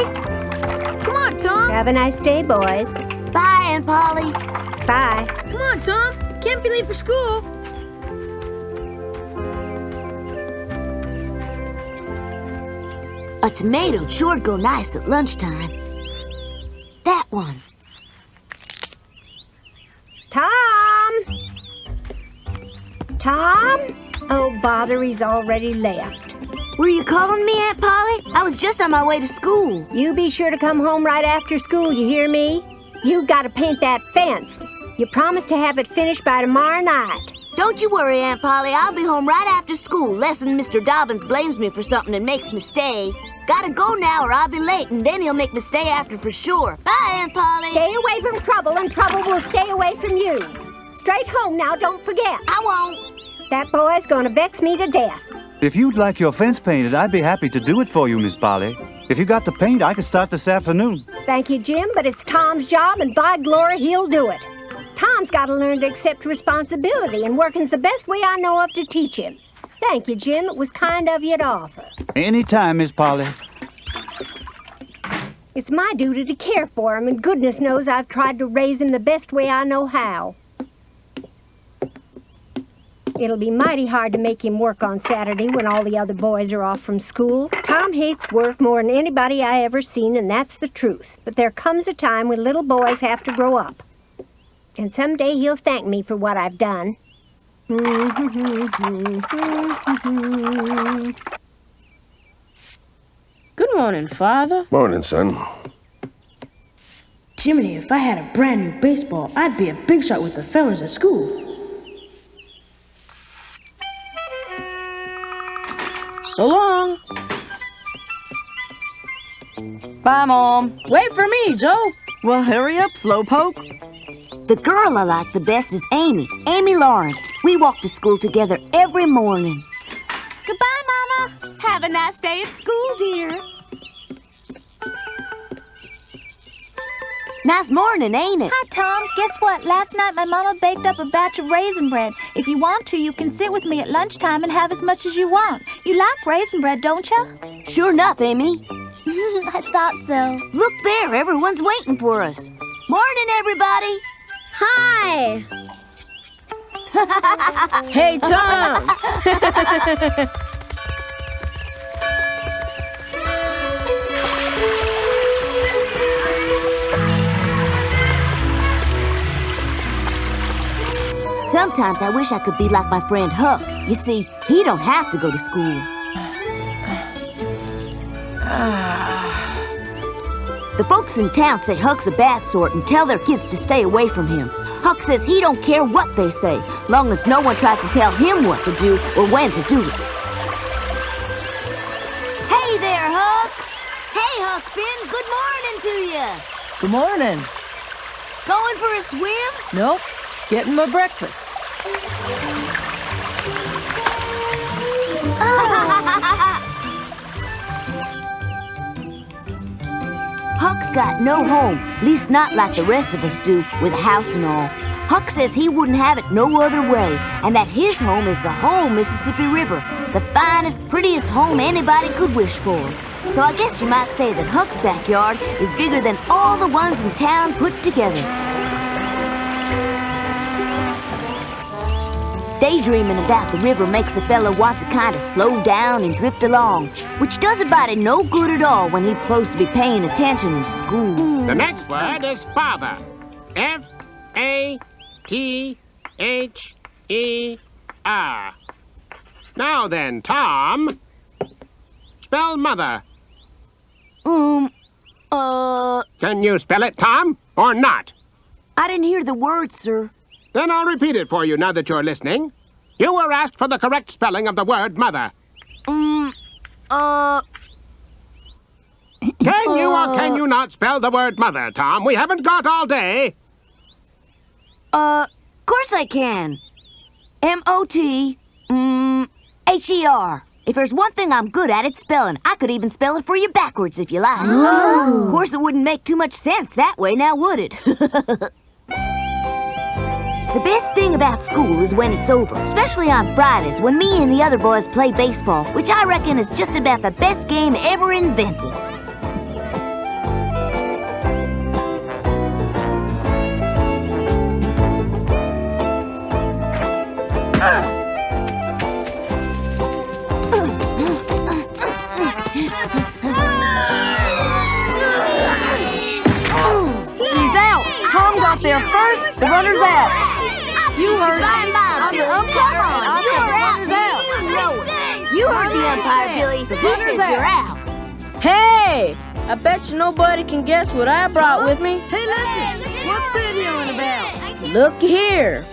Polly. Come on, Tom. Have a nice day, boys. Bye, Aunt Polly. Bye. Come on, Tom. Can't be late for school. A tomato'd sure go nice at lunchtime. That one. Tom! Tom? Oh, bother, he's already left. Were you calling me, Aunt Polly? I was just on my way to school. You be sure to come home right after school, you hear me? You gotta paint that fence. You promised to have it finished by tomorrow night. Don't you worry, Aunt Polly. I'll be home right after school, less'n Mr. Dobbins blames me for something and makes me stay. Gotta go now or I'll be late, and then he'll make me stay after for sure. Bye, Aunt Polly. Stay away from trouble, and trouble will stay away from you. Straight home now, don't forget. I won't. That boy's gonna vex me to death. If you'd like your fence painted, I'd be happy to do it for you, Miss Polly. If you got the paint, I could start this afternoon. Thank you, Jim, but it's Tom's job, and by glory, he'll do it. Tom's got to learn to accept responsibility, and working's the best way I know of to teach him. Thank you, Jim. It was kind of you to offer. Anytime, Miss Polly. It's my duty to care for him, and goodness knows I've tried to raise him the best way I know how. It'll be mighty hard to make him work on Saturday when all the other boys are off from school. Tom hates work more than anybody I ever seen, and that's the truth. But there comes a time when little boys have to grow up. And someday he'll thank me for what I've done. Good morning, Father. Morning, son. Jiminy, if I had a brand new baseball, I'd be a big shot with the fellas at school. So long. Bye, Mom. Wait for me, Joe. Well, hurry up, slowpoke. The girl I like the best is Amy Lawrence. We walk to school together every morning. Goodbye, Mama. Have a nice day at school, dear. Nice morning, ain't it? Hi, Tom. Guess what? Last night my mama baked up a batch of raisin bread. If you want to, you can sit with me at lunchtime and have as much as you want. You like raisin bread, don't you? Sure enough, Amy. I thought so. Look there, everyone's waiting for us. Morning, everybody. Hi. Hey, Tom. Sometimes I wish I could be like my friend Huck. You see, he don't have to go to school. The folks in town say Huck's a bad sort and tell their kids to stay away from him. Huck says he don't care what they say, long as no one tries to tell him what to do or when to do it. Hey there, Huck! Hey, Huck Finn, good morning to you! Good morning. Going for a swim? Nope. Getting my breakfast. Huck's got no home, least not like the rest of us do, with a house and all. Huck says he wouldn't have it no other way, and that his home is the whole Mississippi River, the finest, prettiest home anybody could wish for. So I guess you might say that Huck's backyard is bigger than all the ones in town put together. Daydreaming about the river makes a fella want to kind of slow down and drift along, which does a body no good at all when he's supposed to be paying attention in school. The next word is father. F-A-T-H-E-R. Now then, Tom, spell mother. Can you spell it, Tom, or not? I didn't hear the word, sir. Then I'll repeat it for you now that you're listening. You were asked for the correct spelling of the word mother. Can you or can you not spell the word mother, Tom? We haven't got all day. Course I can. M-O-T-H-E-R. If there's one thing I'm good at, it's spelling. I could even spell it for you backwards if you like. Of course, it wouldn't make too much sense that way, now would it? The best thing about school is when it's over, especially on Fridays when me and the other boys play baseball, which I reckon is just about the best game ever invented. He's out. Tom got there first. The runner's out. You heard it. I'm the umpire. I'm the runner's out. You heard the umpire, Billy. He says you're out. Hey! I bet you nobody can guess what I brought with me. Hey, listen. What's Ben yelling about? Look here.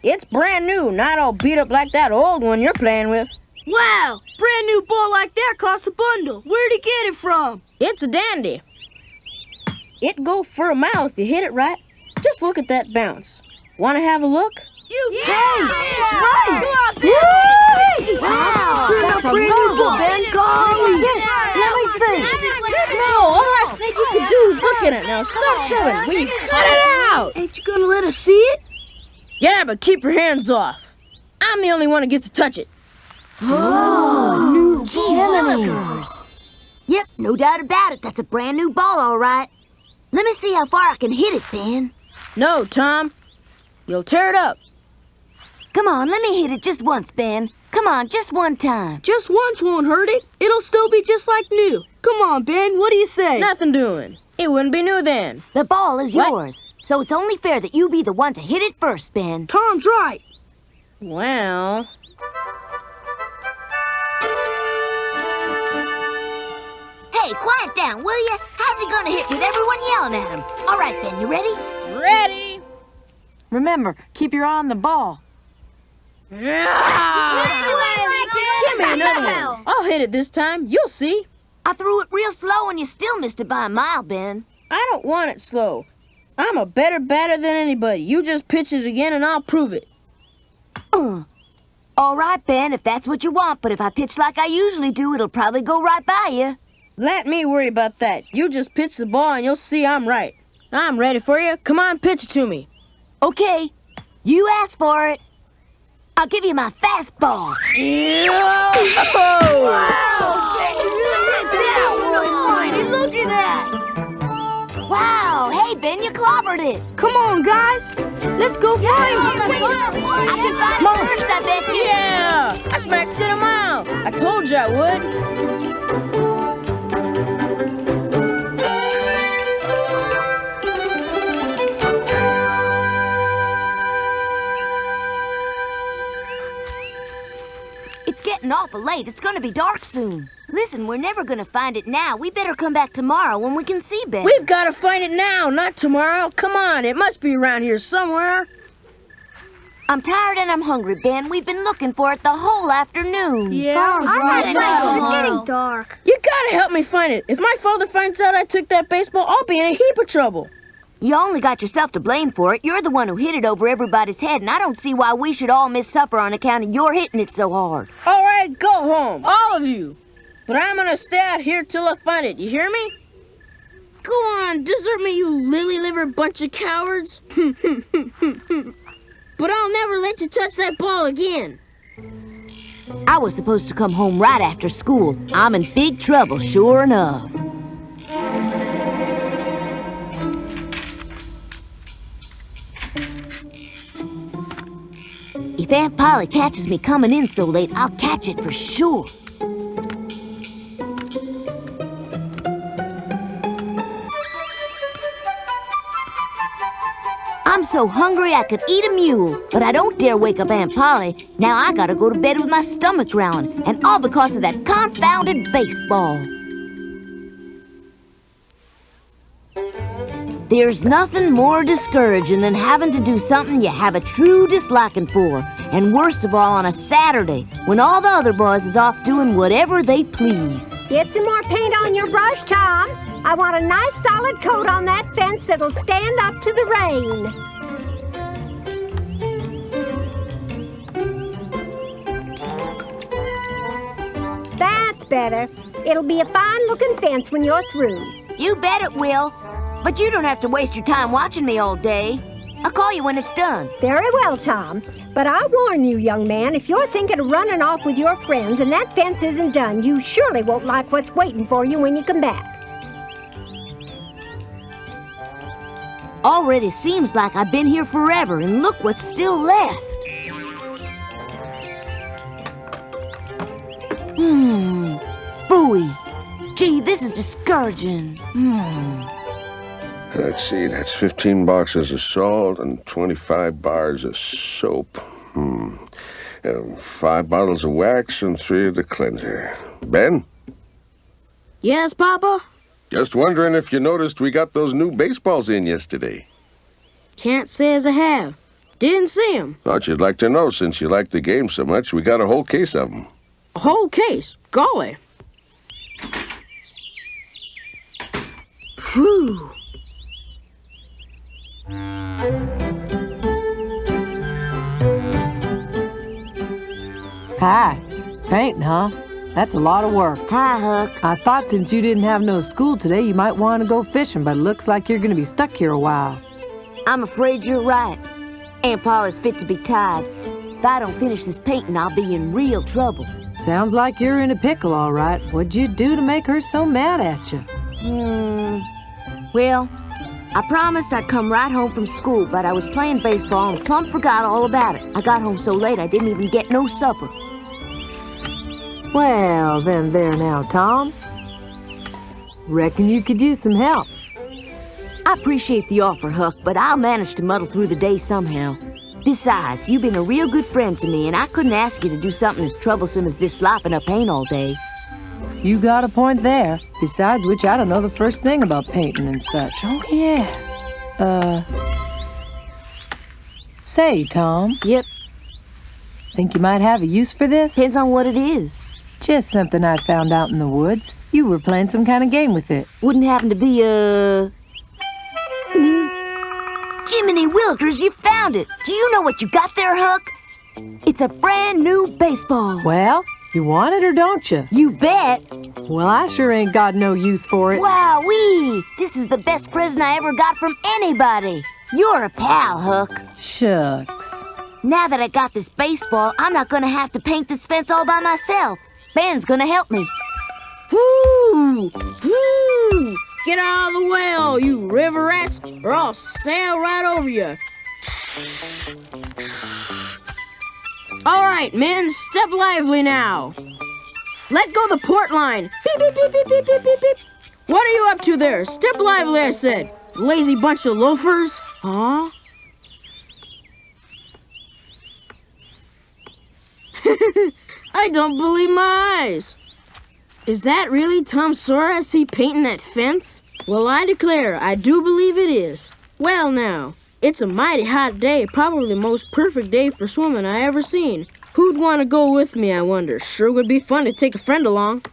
It's brand new, not all beat up like that old one you're playing with. Wow, brand new ball like that costs a bundle. Where'd he get it from? It's a dandy. It go for a mile if you hit it right. Just look at that bounce. Want to have a look? Right. Wow. That's a ball, Ben. Golly. Let me see. No, all I said you could do is look at it. Now stop showing. Will you cut it out? Ain't you gonna let us see it? Yeah, but keep your hands off. I'm the only one who gets to touch it. New chemicals. Yep, no doubt about it. That's a brand new ball, all right. Let me see how far I can hit it, Ben. No, Tom. You'll tear it up. Come on, let me hit it just once, Ben. Come on, just one time. Just once won't hurt it. It'll still be just like new. Come on, Ben, what do you say? Nothing doing. It wouldn't be new then. The ball is What? yours, so it's only fair that you be the one to hit it first, Ben. Tom's right. Well... Hey, quiet down, will you? How's he gonna hit with everyone yelling at him? All right, Ben, you ready? Ready? Remember, keep your eye on the ball. Give me another one. I'll hit it this time. You'll see. I threw it real slow and you still missed it by a mile, Ben. I don't want it slow. I'm a better batter than anybody. You just pitch it again and I'll prove it. All right, Ben, if that's what you want, but if I pitch like I usually do, it'll probably go right by you. Let me worry about that. You just pitch the ball and you'll see I'm right. I'm ready for you. Come on, pitch it to me. Okay, you asked for it. I'll give you my fastball. Look at that! Wow, hey, Ben, you clobbered it. Come on, guys. Let's go find him. I can find it first, I bet you. Yeah! I smacked it a mile. I told you I would. It's getting awful late. It's gonna be dark soon. Listen, we're never gonna find it now. We better come back tomorrow when we can see better. We've got to find it now, not tomorrow. Come on, it must be around here somewhere. I'm tired and I'm hungry, Ben. We've been looking for it the whole afternoon. Yeah, It's getting dark. You gotta help me find it. If my father finds out I took that baseball, I'll be in a heap of trouble. You only got yourself to blame for it. You're the one who hit it over everybody's head, and I don't see why we should all miss supper on account of your hitting it so hard. All right, go home, all of you. But I'm gonna stay out here till I find it. You hear me? Go on, desert me, you lily-livered bunch of cowards. But I'll never let you touch that ball again. I was supposed to come home right after school. I'm in big trouble, sure enough. If Aunt Polly catches me coming in so late, I'll catch it for sure. I'm so hungry I could eat a mule, but I don't dare wake up Aunt Polly. Now I gotta go to bed with my stomach growling, and all because of that confounded baseball. There's nothing more discouraging than having to do something you have a true disliking for, and worst of all on a Saturday, when all the other boys is off doing whatever they please. Get some more paint on your brush, Tom. I want a nice solid coat on that fence that'll stand up to the rain. That's better. It'll be a fine-looking fence when you're through. You bet it will, but you don't have to waste your time watching me all day. I'll call you when it's done. Very well, Tom. But I warn you, young man, if you're thinking of running off with your friends and that fence isn't done, you surely won't like what's waiting for you when you come back. Already seems like I've been here forever, and look what's still left. Phooey. Gee, this is discouraging. Let's see, that's 15 boxes of salt and 25 bars of soap. 5 bottles of wax and 3 of the cleanser. Ben? Yes, Papa? Just wondering if you noticed we got those new baseballs in yesterday. Can't say as I have. Didn't see 'em. Thought you'd like to know since you like the game so much. We got a whole case of them. A whole case? Golly. Phew. Hi. Painting, huh? That's a lot of work. Hi, Huck. I thought since you didn't have no school today, you might want to go fishing, but it looks like you're going to be stuck here a while. I'm afraid you're right. Aunt Paula's fit to be tied. If I don't finish this painting, I'll be in real trouble. Sounds like you're in a pickle, all right. What'd you do to make her so mad at you? Well, I promised I'd come right home from school, but I was playing baseball and plumb forgot all about it. I got home so late I didn't even get no supper. Well, then there now, Tom. Reckon you could use some help. I appreciate the offer, Huck, but I'll manage to muddle through the day somehow. Besides, you've been a real good friend to me, and I couldn't ask you to do something as troublesome as this slopping up paint all day. You got a point there. Besides which, I don't know the first thing about painting and such. Oh, yeah. Say, Tom. Yep. Think you might have a use for this? Depends on what it is. Just something I found out in the woods. You were playing some kind of game with it. Wouldn't happen to be Jiminy Wilkers, you found it! Do you know what you got there, Huck? It's a brand new baseball. Well, you want it or don't you? You bet! Well, I sure ain't got no use for it. Wowee! This is the best present I ever got from anybody. You're a pal, Huck. Shucks. Now that I got this baseball, I'm not gonna have to paint this fence all by myself. Ben's gonna help me. Whoo! Whoo! Get out of the way, all you river rats, or I'll sail right over you. All right, men, step lively now. Let go the port line. Beep, beep, beep, beep, beep, beep, beep, beep. What are you up to there? Step lively, I said. Lazy bunch of loafers. Huh? I don't believe my eyes. Is that really Tom Sawyer I see painting that fence? Well, I declare, I do believe it is. Well, now, it's a mighty hot day, probably the most perfect day for swimming I ever seen. Who'd want to go with me, I wonder? Sure would be fun to take a friend along.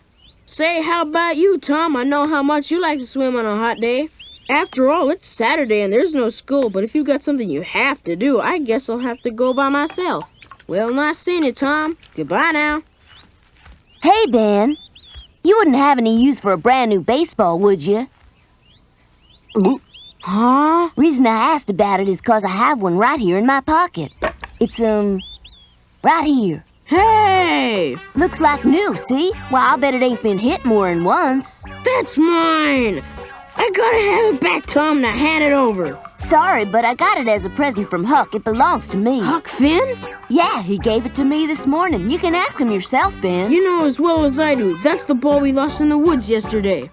Say, how about you, Tom? I know how much you like to swim on a hot day. After all, it's Saturday and there's no school, but if you got something you have to do, I guess I'll have to go by myself. Well, nice seeing you, Tom. Goodbye now. Hey, Ben. You wouldn't have any use for a brand new baseball, would you? Huh? Reason I asked about it is 'cause I have one right here in my pocket. It's, right here. Hey! Looks like new, see? Well, I'll bet it ain't been hit more than once. That's mine! I gotta have it back, Tom. Now hand it over. Sorry, but I got it as a present from Huck. It belongs to me. Huck Finn? Yeah, he gave it to me this morning. You can ask him yourself, Ben. You know as well as I do, that's the ball we lost in the woods yesterday.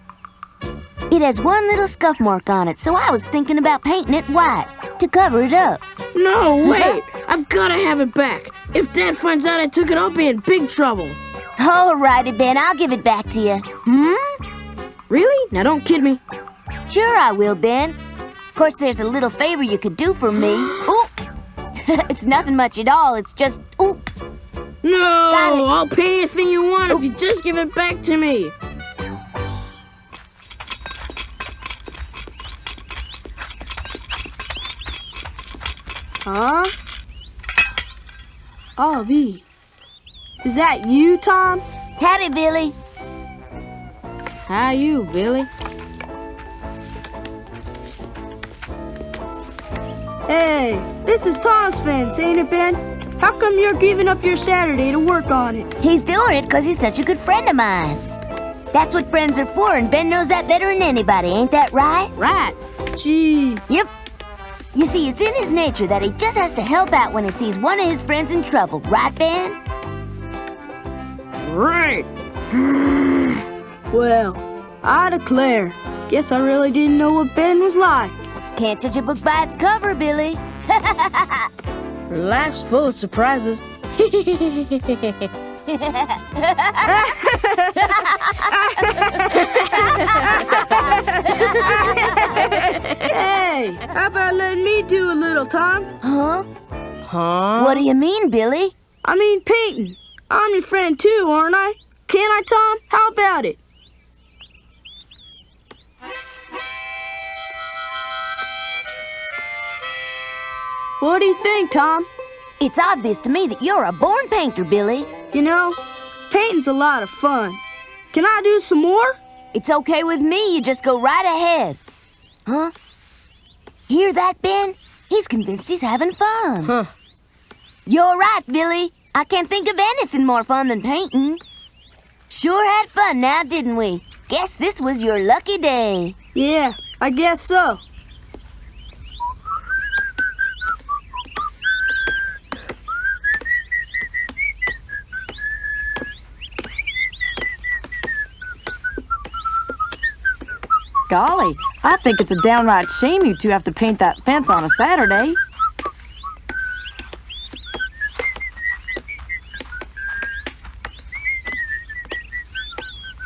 It has one little scuff mark on it, so I was thinking about painting it white to cover it up. No, wait! I've gotta have it back. If Dad finds out I took it, I'll be in big trouble. Alrighty, Ben, I'll give it back to you. Really? Now don't kid me. Sure I will, Ben. Of course, there's a little favor you could do for me. Ooh! It's nothing much at all, it's just, ooh! No! I'll pay anything you want if you just give it back to me. Huh? Oh, B. Is that you, Tom? Howdy, Billy. How you, Billy? Hey, this is Tom's fence, ain't it, Ben? How come you're giving up your Saturday to work on it? He's doing it 'cause he's such a good friend of mine. That's what friends are for, and Ben knows that better than anybody, ain't that right? Right. Gee. Yep. You see, it's in his nature that he just has to help out when he sees one of his friends in trouble, right, Ben? right. Well, I declare, guess I really didn't know what Ben was like. Can't judge a book by its cover, Billy. Life's full of surprises. Hey, how about letting me do a little, Tom? Huh? Huh? What do you mean, Billy? I mean painting. I'm your friend too, aren't I? Can't I, Tom? How about it? What do you think, Tom? It's obvious to me that you're a born painter, Billy. You know, painting's a lot of fun. Can I do some more? It's okay with me, you just go right ahead. Huh? Hear that, Ben? He's convinced he's having fun. Huh. You're right, Billy. I can't think of anything more fun than painting. Sure had fun now, didn't we? Guess this was your lucky day. Yeah, I guess so. Golly, I think it's a downright shame you two have to paint that fence on a Saturday.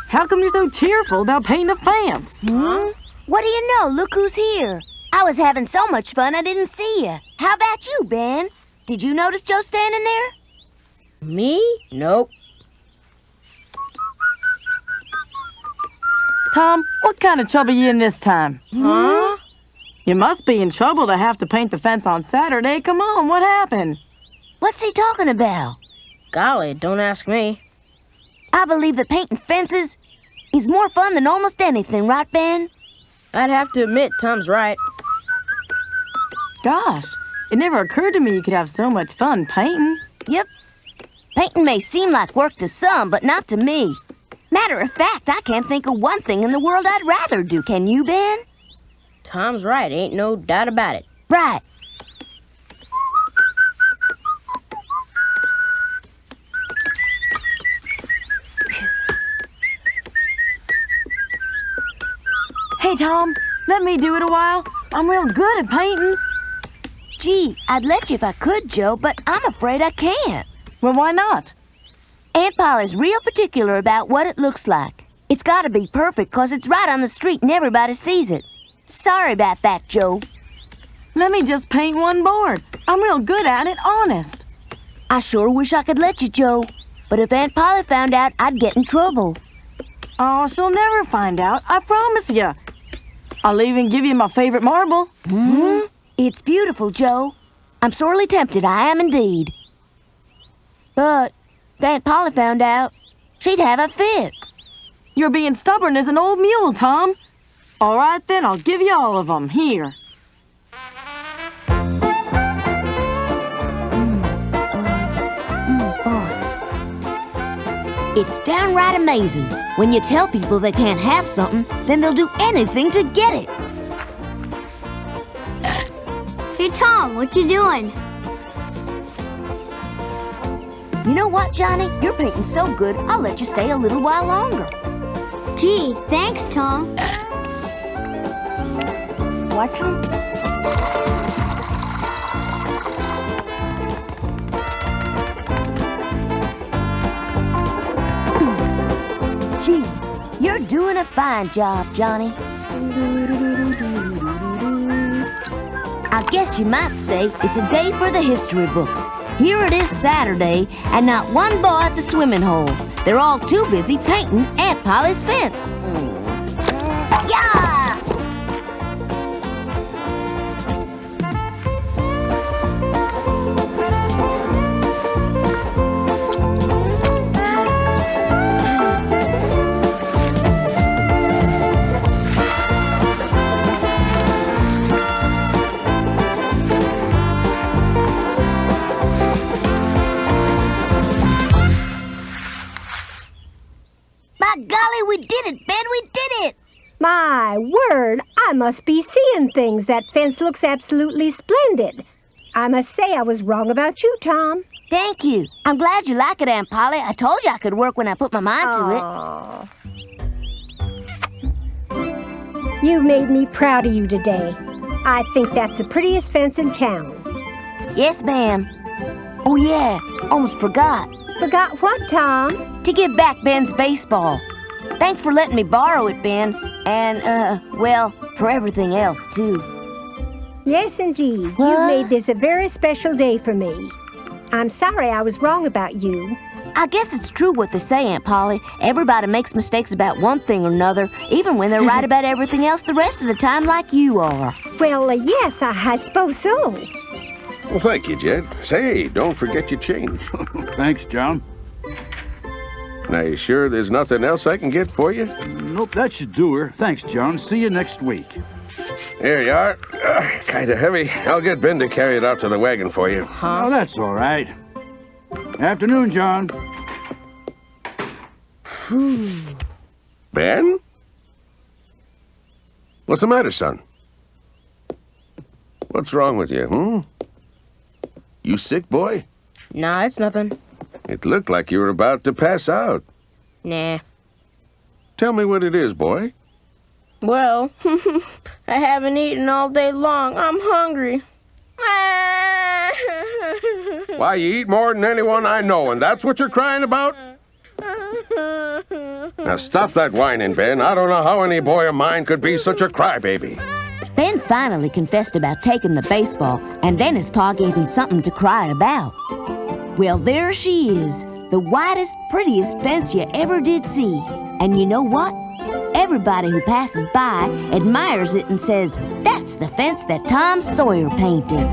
How come you're so cheerful about painting a fence? What do you know? Look who's here. I was having so much fun I didn't see you. How about you, Ben? Did you notice Joe standing there? Me? Nope. Tom, what kind of trouble you in this time? Huh? You must be in trouble to have to paint the fence on Saturday. Come on, what happened? What's he talking about? Golly, don't ask me. I believe that painting fences is more fun than almost anything, right, Ben? I'd have to admit Tom's right. Gosh, it never occurred to me you could have so much fun painting. Yep. Painting may seem like work to some, but not to me. Matter of fact, I can't think of one thing in the world I'd rather do. Can you, Ben? Tom's right, ain't no doubt about it. Right. Hey, Tom, let me do it a while. I'm real good at painting. Gee, I'd let you if I could, Joe, but I'm afraid I can't. Well, why not? Aunt Polly's real particular about what it looks like. It's got to be perfect, 'cause it's right on the street and everybody sees it. Sorry about that, Joe. Let me just paint one board. I'm real good at it, honest. I sure wish I could let you, Joe. But if Aunt Polly found out, I'd get in trouble. Oh, she'll never find out, I promise you. I'll even give you my favorite marble. It's beautiful, Joe. I'm sorely tempted, I am indeed. But if Aunt Polly found out, she'd have a fit. You're being stubborn as an old mule, Tom. All right, then, I'll give you all of them. Here. It's downright amazing. When you tell people they can't have something, then they'll do anything to get it. Hey, Tom, what you doing? You know what, Johnny? You're painting so good, I'll let you stay a little while longer. Gee, thanks, Tom. Watson? Gee, you're doing a fine job, Johnny. I guess you might say it's a day for the history books. Here it is Saturday, and not one boy at the swimming hole. They're all too busy painting Aunt Polly's fence. Yeah! By golly, we did it, Ben, we did it! My word, I must be seeing things. That fence looks absolutely splendid. I must say I was wrong about you, Tom. Thank you. I'm glad you like it, Aunt Polly. I told you I could work when I put my mind to it. You've made me proud of you today. I think that's the prettiest fence in town. Yes, ma'am. Oh, yeah. Almost forgot. Forgot what, Tom? To give back Ben's baseball. Thanks for letting me borrow it, Ben. And, well, for everything else, too. Yes, indeed. What? You've made this a very special day for me. I'm sorry I was wrong about you. I guess it's true what they say, Aunt Polly. Everybody makes mistakes about one thing or another, even when they're right about everything else the rest of the time like you are. Well, yes, I suppose so. Well, thank you, Jed. Say, don't forget your change. Thanks, John. Now, you sure there's nothing else I can get for you? Nope, that should do her. Thanks, John. See you next week. Here you are. Kind of heavy. I'll get Ben to carry it out to the wagon for you. Oh, that's all right. Afternoon, John. Ben? What's the matter, son? What's wrong with you, You sick, boy? Nah, it's nothing. It looked like you were about to pass out. Nah. Tell me what it is, boy. Well, I haven't eaten all day long. I'm hungry. Why, you eat more than anyone I know, and that's what you're crying about? Now stop that whining, Ben. I don't know how any boy of mine could be such a crybaby. Ben finally confessed about taking the baseball, and then his pa gave him something to cry about. Well, there she is, the whitest, prettiest fence you ever did see. And you know what? Everybody who passes by admires it and says, "That's the fence that Tom Sawyer painted."